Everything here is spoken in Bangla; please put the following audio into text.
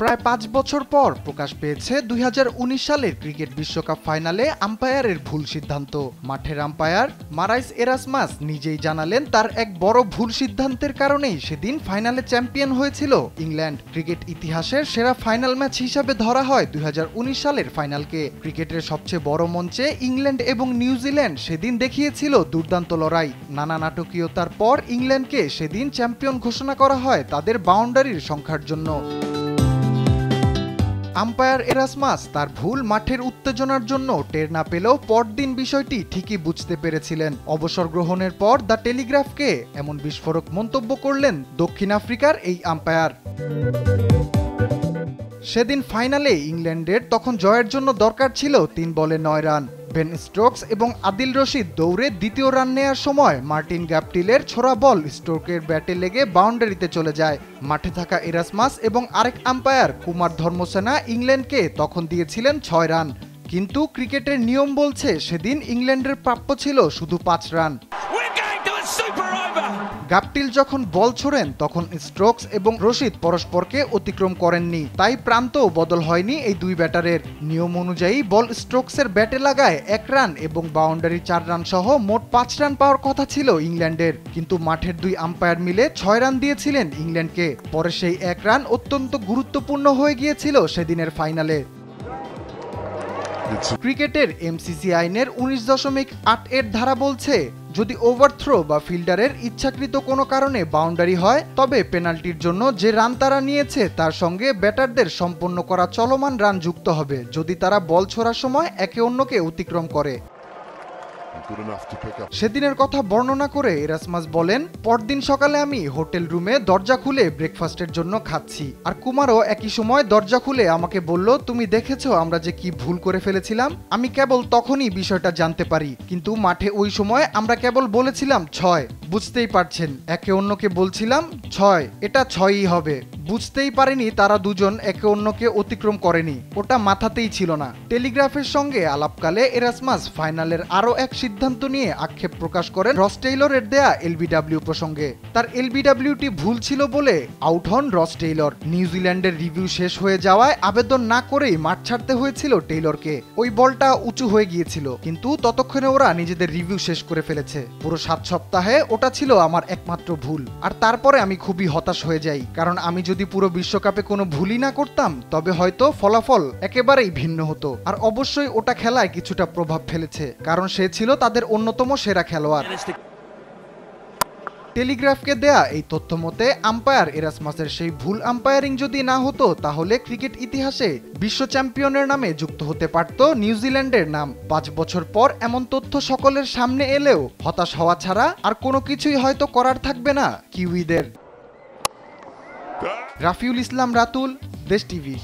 প্রায় 5 বছর পর প্রকাশ পেয়েছে 2019 সালের ক্রিকেট বিশ্বকাপ ফাইনালে আম্পায়ারের ভুল সিদ্ধান্ত। মাঠের আম্পায়ার মারাইস এরাসমাস নিজেই জানালেন তার এক বড় ভুল সিদ্ধান্তের কারণেই সেদিন ফাইনালে চ্যাম্পিয়ন হয়েছিল ইংল্যান্ড। ক্রিকেট ইতিহাসের সেরা ফাইনাল ম্যাচ হিসাবে ধরা হয় 2019 সালের ফাইনালকে। ক্রিকেটের সবচেয়ে বড় মঞ্চে ইংল্যান্ড এবং নিউজিল্যান্ড সেদিন দেখিয়েছিল দুর্দান্ত লড়াই। নানা নাটকীয়তার পর ইংল্যান্ডকে সেদিন চ্যাম্পিয়ন ঘোষণা করা হয় তাদের বাউন্ডারির সংখ্যার জন্য। আম্পায়ার এরাসমাস তার ভুল মাঠের উত্তেজনার জন্য টের না পেলেও পরদিন বিষয়টি ঠিকই বুঝতে পেরেছিলেন। অবসর গ্রহণের পর দ্য টেলিগ্রাফকে এমন বিস্ফোরক মন্তব্য করলেন দক্ষিণ আফ্রিকার এই আম্পায়ার। সেদিন ফাইনালে ইংল্যান্ডের তখন জয়ের জন্য দরকার ছিল 3 বলে 9 রান। বেন স্টোকস এবং আদিল রশিদ দৌড়ে দ্বিতীয় রান নেয়ার সময় মার্টিন গ্যাপটিলের ছোড়া বল স্টোকের ব্যাটে লেগে বাউন্ডারিতে চলে যায়। মাঠে থাকা এরাসমাস এবং আরেক আম্পায়ার কুমার ধর্মসেনা ইংল্যান্ডকে তখন দিয়েছিলেন 6 রান। কিন্তু ক্রিকেটের নিয়ম বলছে সেদিন ইংল্যান্ডের প্রাপ্য ছিল শুধু 5 রান। গাপটিল যখন বল ছোড়েন তখন স্টোকস এবং রশিদ পরস্পরকে অতিক্রম করেননি, তাই প্রান্তও বদল হয়নি এই দুই ব্যাটারের। নিয়ম অনুযায়ী বল স্টোকসের ব্যাটে লাগায় 1 রান এবং বাউন্ডারি 4 রান সহ মোট 5 রান পাওয়ার কথা ছিল ইংল্যান্ডের। কিন্তু মাঠের 2 আম্পায়ার মিলে 6 রান দিয়েছিলেন ইংল্যান্ডকে। পরে সেই 1 রান অত্যন্ত গুরুত্বপূর্ণ হয়ে গিয়েছিল সেদিনের ফাইনালে। ক্রিকেটের এমসিসি আইনের 19.8 এর ধারা বলছে, যদি ওভারথ্রো বা ফিল্ডারের ইচ্ছাকৃত কোনো কারণে বাউন্ডারি হয় তবে পেনাল্টির জন্য যে রান তারা নিয়েছে তার সঙ্গে ব্যাটারদের সম্পন্ন করা চলমান রান যুক্ত হবে যদি তারা বল ছোড়ার সময় একে অন্যকে অতিক্রম করে। সেদিনের কথা বর্ণনা করে এরাসমাস বলেন, পরদিন সকালে আমি হোটেল রুমে দরজা খুলে ব্রেকফাস্টের জন্য খাচ্ছি, আর কুমারও একই সময় দরজা খুলে আমাকে বলল, তুমি দেখেছো আমরা যে কি ভুল করে ফেলেছিলাম। আমি কেবল তখনই বিষয়টা জানতে পারি, কিন্তু মাঠে ওই সময় আমরা কেবল বলেছিলাম 6। বুঝতেই পারছেন, একে অন্যকে বলছিলাম 6, এটা 6ই হবে। বুঝতেই পারেনি তারা দুজন একে অন্যকে অতিক্রম করেনি, ওটা মাথাতেই ছিল না। টেলিগ্রাফের সঙ্গে আলাপকালে এরাসমাস ফাইনালের আরও এক সিদ্ধান্ত নিয়ে আক্ষেপ প্রকাশ করেন রস টেইলরের দেয়া এলবিডব্লিউ প্রসঙ্গে। তার এলবিডব্লিউটি ভুল ছিল বলে আউট হন রস টেইলর। নিউজিল্যান্ডের রিভিউ শেষ হয়ে যাওয়ায় আবেদন না করেই মাঠ ছাড়তে হয়েছিল টেইলরকে। ওই বলটা উঁচু হয়ে গিয়েছিল, কিন্তু ততক্ষণে ওরা নিজেদের রিভিউ শেষ করে ফেলেছে। পুরো 7 সপ্তাহে ওটা ছিল আমার একমাত্র ভুল। আর তারপরে আমি খুবই হতাশ হয়ে যাই, কারণ আমি যদি পুরো বিশ্বকাপে কোনো ভুলই না করতাম তবে হয়তো ফলাফল একেবারেই ভিন্ন হতো। আর অবশ্যই ওটা খেলায় কিছুটা প্রভাব ফেলেছে, কারণ সে ছিল তাদের অন্যতম সেরা খেলোয়াড়। টেলিগ্রাফকে দেয়া এই তথ্য মতে আম্পায়ার এরাসমাসের সেই ভুল আম্পায়ারিং যদি না হতো তাহলে ক্রিকেট ইতিহাসে বিশ্ব চ্যাম্পিয়নের নামে যুক্ত হতে পারত নিউজিল্যান্ডের নাম। 5 বছর পর এমন তথ্য সকলের সামনে এলেও হতাশ হওয়া ছাড়া আর কোনো কিছুই হয়তো করার থাকবে না কিউইদের। রাফিউল ইসলাম রাতুল, দেশ টিভি।